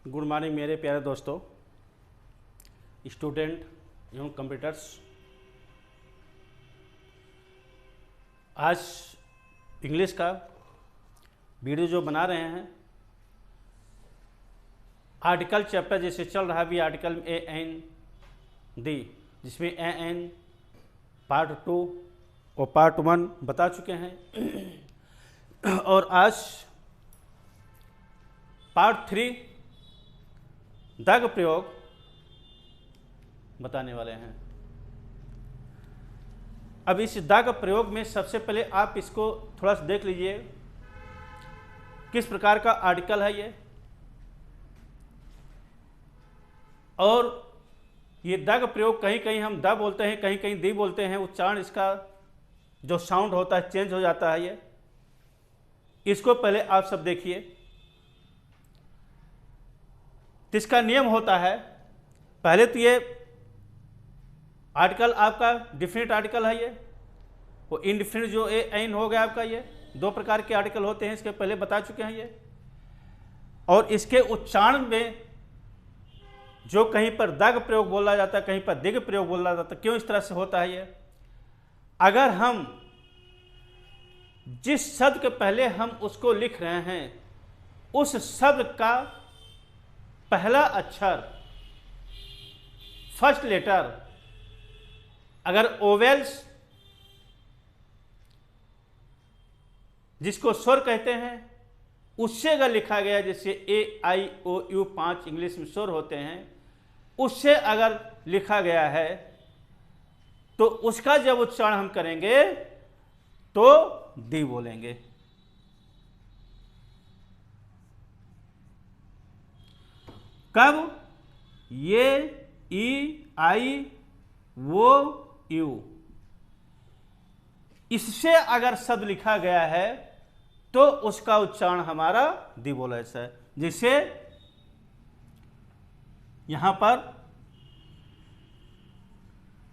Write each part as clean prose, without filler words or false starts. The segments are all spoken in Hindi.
गुड मॉर्निंग मेरे प्यारे दोस्तों, स्टूडेंट एवं कंप्यूटर्स। आज इंग्लिश का वीडियो जो बना रहे हैं, आर्टिकल चैप्टर जैसे चल रहा है अभी आर्टिकल AND, जिसमें AN पार्ट 2 और पार्ट 1 बता चुके हैं और आज पार्ट 3 दाग प्रयोग बताने वाले हैं। अब इस दाग प्रयोग में सबसे पहले आप इसको थोड़ा सा देख लीजिए, किस प्रकार का आर्टिकल है ये। और ये दाग प्रयोग कहीं कहीं हम द बोलते हैं, कहीं कहीं दी बोलते हैं। उच्चारण इसका जो साउंड होता है चेंज हो जाता है। ये इसको पहले आप सब देखिए। इसका नियम होता है, पहले तो ये आर्टिकल आपका डिफिनिट आर्टिकल है ये, वो इनडिफिनिट जो एन हो गया आपका। ये दो प्रकार के आर्टिकल होते हैं, इसके पहले बता चुके हैं ये। और इसके उच्चारण में जो कहीं पर दग प्रयोग बोला जाता है, कहीं पर दिग प्रयोग बोला जाता है। क्यों इस तरह से होता है ये? अगर हम जिस शब्द के पहले हम उसको लिख रहे हैं, उस शब्द का पहला अक्षर, फर्स्ट लेटर, अगर ओवेल्स जिसको स्वर कहते हैं उससे अगर लिखा गया, जैसे A I O U 5 English में स्वर होते हैं, उससे अगर लिखा गया है तो उसका जब उच्चारण हम करेंगे तो दी बोलेंगे। कब? ये E-I-O-U इससे अगर शब्द लिखा गया है तो उसका उच्चारण हमारा दी बोला है। जिसे यहां पर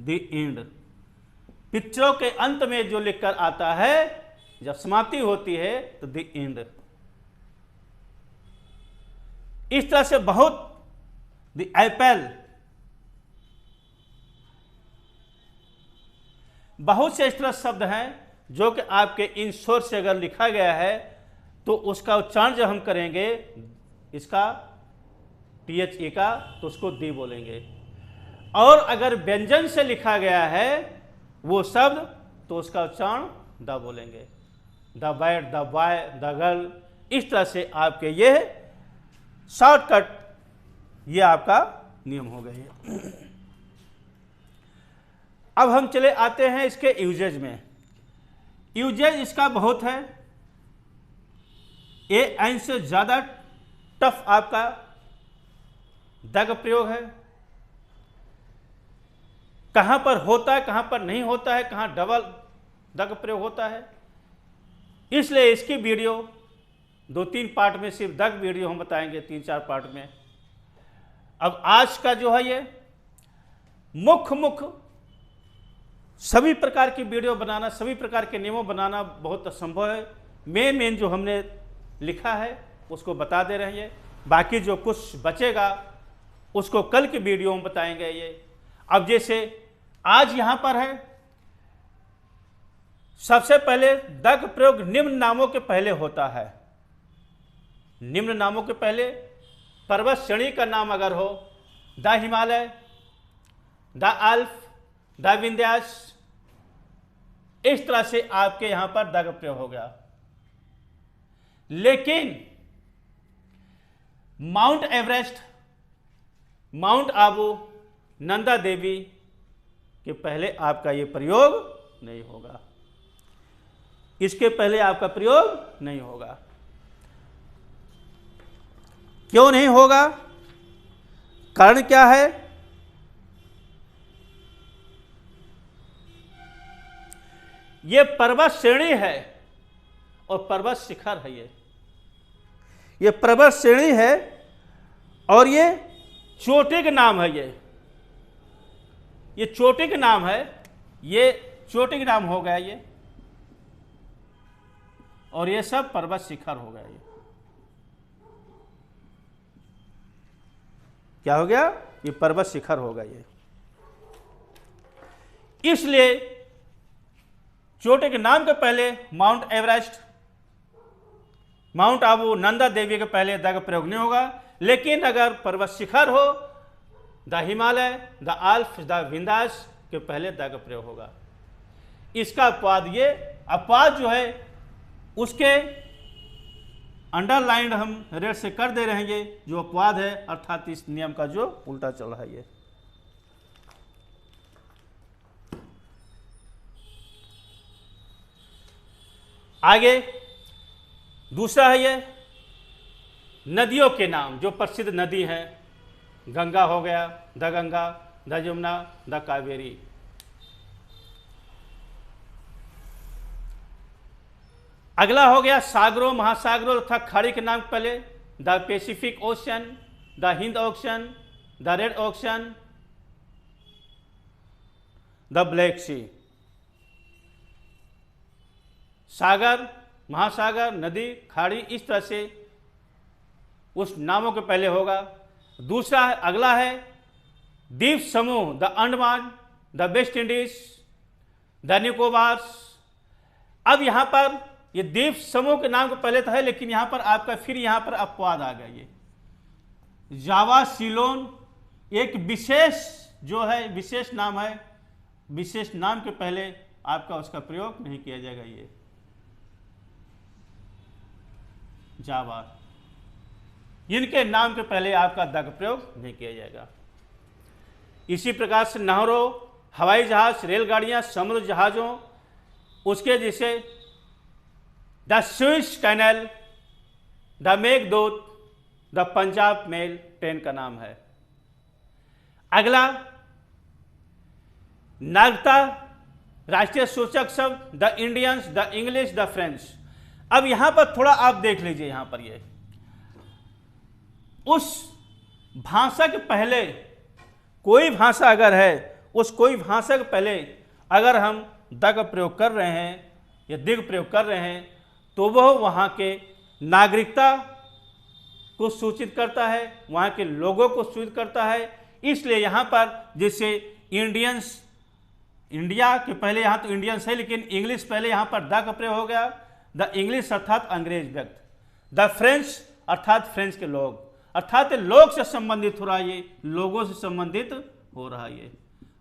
द एंड, पिक्चरों के अंत में जो लिखकर आता है, जब समाप्ति होती है तो द एंड। इस तरह से बहुत द एप्पल, बहुत से इस तरह शब्द हैं जो कि आपके इन स्वर से अगर लिखा गया है तो उसका उच्चारण जब हम करेंगे इसका THE का, तो उसको दी बोलेंगे। और अगर व्यंजन से लिखा गया है वो शब्द, तो उसका उच्चारण द बोलेंगे। The bat, the boy, the girl. इस तरह से आपके ये शॉर्टकट, ये आपका नियम हो गया। अब हम चले आते हैं इसके यूजेज में। यूजेज इसका बहुत है। AN से ज्यादा टफ आपका दग प्रयोग है। कहां पर होता है, कहां पर नहीं होता है, कहां डबल दग प्रयोग होता है। इसलिए इसकी वीडियो 2-3 पार्ट में, सिर्फ दग वीडियो हम बताएंगे 3-4 पार्ट में। अब आज का जो है ये मुख्य सभी प्रकार की वीडियो बनाना, सभी प्रकार के नियमों बनाना बहुत असंभव है। मेन जो हमने लिखा है उसको बता दे रहे हैं। बाकी जो कुछ बचेगा उसको कल की वीडियो में बताएंगे ये। अब जैसे आज यहां पर है, सबसे पहले दग प्रयोग निम्न नामों के पहले होता है। निम्न नामों के पहले पर्वत श्रेणी का नाम अगर हो, द हिमालय, द अल्प, द विंध्यास, इस तरह से आपके यहां पर दग प्रयोग हो गया। लेकिन Mount Everest, Mount Abu, Nanda Devi के पहले आपका यह प्रयोग नहीं होगा। इसके पहले आपका प्रयोग नहीं होगा। क्यों नहीं होगा? कारण क्या है? ये पर्वत श्रेणी है और पर्वत शिखर है। ये पर्वत श्रेणी है और ये चोटी का नाम है। ये चोटी का नाम है। ये चोटी का नाम हो गया ये। और ये सब पर्वत शिखर हो गए। क्या हो गया, ये पर्वत शिखर होगा ये। इसलिए चोटी के नाम के पहले Mount Everest, Mount Abu, Nanda Devi के पहले द का प्रयोग नहीं होगा। लेकिन अगर पर्वत शिखर हो, the Himalaya, the Alps, the Vindhyas के पहले द का प्रयोग होगा। इसका अपवाद, ये अपवाद जो है उसके अंडरलाइंड हम रेड से कर दे रहेंगे, जो अपवाद है अर्थात इस नियम का जो उल्टा चल रहा है ये। आगे दूसरा है ये नदियों के नाम, जो प्रसिद्ध नदी है, गंगा हो गया, the Ganga, the Yamuna, the Kaveri. अगला हो गया सागरों, महासागरों तथा खाड़ी के नाम पहले the Pacific Ocean, the Hind ocean, the red ocean, the black sea. सागर, महासागर, नदी, खाड़ी, इस तरह से उस नामों के पहले होगा। दूसरा अगला है द्वीप समूह, the Andaman, the West Indies, the Nicobars. अब यहां पर ये द्वीप समूह के नाम के पहले तो है, लेकिन यहां पर आपका फिर यहां पर अपवाद आ गया। ये जावा, सीलोन एक विशेष जो है, विशेष नाम है, विशेष नाम के पहले आपका उसका प्रयोग नहीं किया जाएगा। ये जावा, इनके नाम के पहले आपका द का प्रयोग नहीं किया जाएगा। इसी प्रकार से नहरों, हवाई जहाज, रेलगाड़ियां, समुद्र जहाजों, उसके जैसे the Swiss canal, the Meghdoot, the Punjab Mail train का नाम है। अगला नागरिकता, राष्ट्रीय सूचक शब्द, the Indians, the English, the French. अब यहां पर थोड़ा आप देख लीजिए, यहां पर ये उस भाषा के पहले कोई भाषा अगर है, उस कोई भाषा के पहले अगर हम द का प्रयोग कर रहे हैं या दिग प्रयोग कर रहे हैं, तो वह वहाँ के नागरिकता को सूचित करता है, वहाँ के लोगों को सूचित करता है। इसलिए यहाँ पर जैसे इंडियंस, इंडिया के पहले यहाँ तो इंडियंस है, लेकिन इंग्लिश पहले यहाँ पर द का प्रयोग हो गया, द इंग्लिश अर्थात अंग्रेज व्यक्ति, द फ्रेंच अर्थात फ्रेंच के लोग, अर्थात लोग से संबंधित हो रहा है, ये लोगों से संबंधित हो रहा है ये।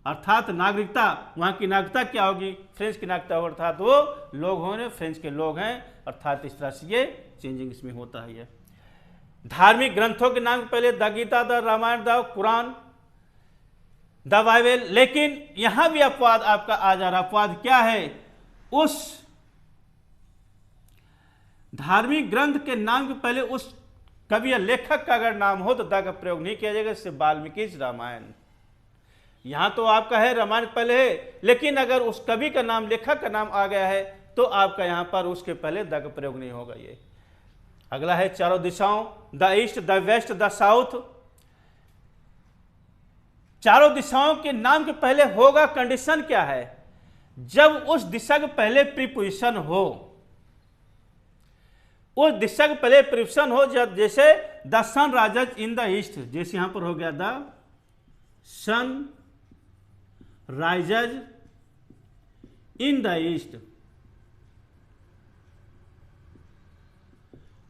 अर्थात नागरिकता, वहाँ की नागरिकता क्या होगी, फ्रेंच की नागरिकता होगी, अर्थात वो लोग होंगे, फ्रेंच के लोग हैं, अर्थात इस तरह से ये चेंजिंग इसमें होता है। ये धार्मिक ग्रंथों के नाम पहले the Gita, the Ramayana, the Quran, the Bible. लेकिन यहां भी अपवाद आपका आ जा रहा। अपवाद क्या है, उस धार्मिक ग्रंथ के नाम के पहले उस कवि या लेखक का अगर नाम हो तो द का प्रयोग नहीं किया जाएगा। जैसे वाल्मीकि रामायण, यहां तो आपका है रामायण पहले है, लेकिन अगर उस कवि का नाम, लेखक का नाम आ गया है तो आपका यहां पर उसके पहले द का प्रयोग नहीं होगा। ये अगला है चारों दिशाओं, the east, the west, the south. चारों दिशाओं के नाम के पहले होगा, कंडीशन क्या है, जब उस दिशा के पहले प्रीपोजिशन हो, उस दिशा के पहले प्रीपोजिशन हो, जब जैसे the sun rises in the east, जैसे यहां पर हो गया the sun rises in the east,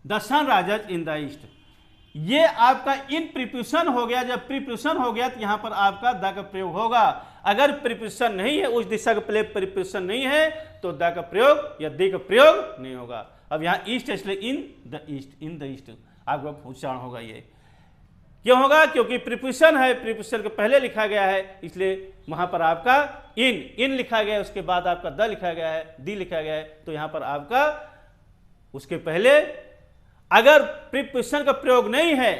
the sun rises in the east. ये आपका इन प्रीपोजिशन हो गया। जब प्रीपोजिशन हो गया तो यहां पर आपका द का प्रयोग होगा। अगर प्रीपोजिशन नहीं है, उस दिशा के पहले प्रीपोजिशन नहीं है, तो द का प्रयोग या द का प्रयोग नहीं होगा। अब यहां ईस्ट है इसलिए इन the east, in the east आपका उच्चारण होगा। ये क्यों होगा, क्योंकि प्रीपोजिशन है, प्रीपोजिशन के पहले लिखा गया है, इसलिए वहां पर आपका इन लिखा गया है, उसके बाद आपका द लिखा गया है, दी लिखा गया है, तो यहां पर आपका उसके पहले अगर प्रीपोजिशन का प्रयोग नहीं है,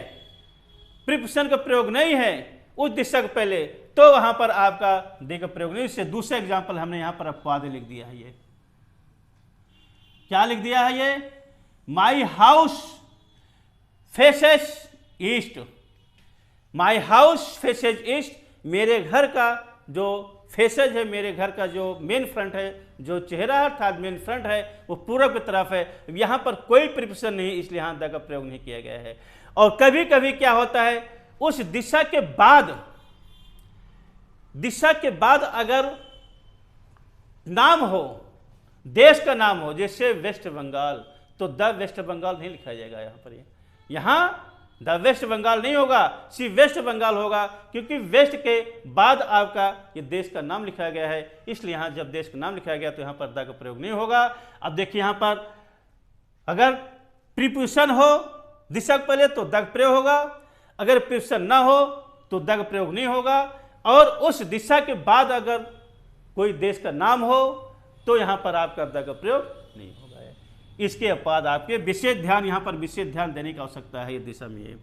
प्रीपोजिशन का प्रयोग नहीं है उस दिशा के पहले, तो वहां पर आपका द का प्रयोग नहीं। इससे दूसरा एग्जाम्पल हमने यहां पर अपवाद लिख दिया है। ये क्या लिख दिया है, ये my house faces east, my house faces east, मेरे घर का जो फेसेज है, मेरे घर का जो मेन फ्रंट है, जो चेहरा अर्थात मेन फ्रंट है, वो पूरब की तरफ है। यहाँ पर कोई प्रीपोजिशन नहीं, इसलिए यहाँ द का प्रयोग नहीं किया गया है। और कभी कभी क्या होता है, उस दिशा के बाद अगर नाम हो, देश का नाम हो, जैसे वेस्ट बंगाल, तो द वेस्ट बंगाल नहीं लिखा जाएगा यहाँ पर। यहाँ द वेस्ट बंगाल नहीं होगा, सिर्फ वेस्ट बंगाल होगा, क्योंकि वेस्ट के बाद आपका ये देश का नाम लिखा गया है। इसलिए यहाँ जब देश का नाम लिखा गया तो यहाँ पर द का प्रयोग नहीं होगा। अब देखिए यहाँ पर अगर प्रीपोजिशन हो दिशा के पहले तो द का प्रयोग होगा, अगर प्रीपोजिशन ना हो तो द का प्रयोग नहीं होगा, और उस दिशा के बाद अगर कोई देश का नाम हो तो यहाँ पर आपका द का प्रयोग नहीं होगा। इसके बाद आपके विशेष ध्यान, यहाँ पर विशेष ध्यान देने की आवश्यकता है ये दिशा में। ये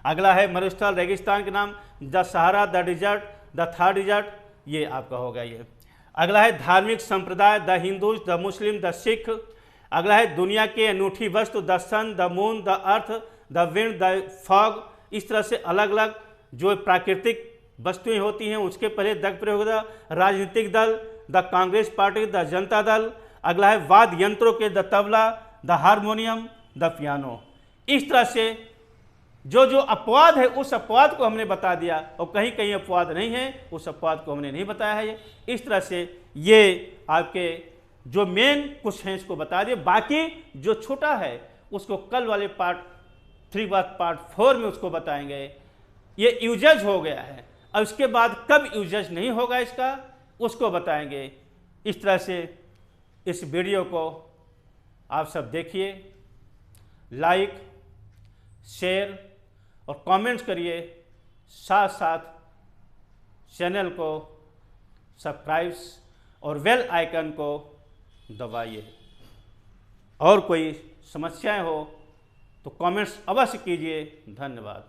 अगला है मरुस्थल, रेगिस्तान के नाम, the Sahara, the desert, the Thar desert, ये आपका होगा। ये अगला है धार्मिक संप्रदाय, the Hindus, the Muslim, the Sikh. अगला है दुनिया की अनूठी वस्तु, the sun, the moon, the earth, the wind, the fog. इस तरह से अलग अलग जो प्राकृतिक वस्तुएं होती हैं उसके पहले द प्रयोग होगा। राजनीतिक दल, the Congress party, the Janata Dal. अगला है वाद्य यंत्रों के, the tabla, the harmonium, the piano. इस तरह से जो जो अपवाद है उस अपवाद को हमने बता दिया, और कहीं कहीं अपवाद नहीं है उस अपवाद को हमने नहीं बताया है। इस तरह से ये आपके जो मेन कुछ हैं इसको बता दिए, बाकी जो छोटा है उसको कल वाले पार्ट 3 बाद पार्ट 4 में उसको बताएंगे। ये यूजेज हो गया है, और इसके बाद कब यूजेज नहीं होगा इसका उसको बताएंगे। इस तरह से इस वीडियो को आप सब देखिए, लाइक, शेयर और कमेंट्स करिए, साथ साथ चैनल को सब्सक्राइब और बेल आइकन को दबाइए। और कोई समस्याएं हो तो कमेंट्स अवश्य कीजिए। धन्यवाद।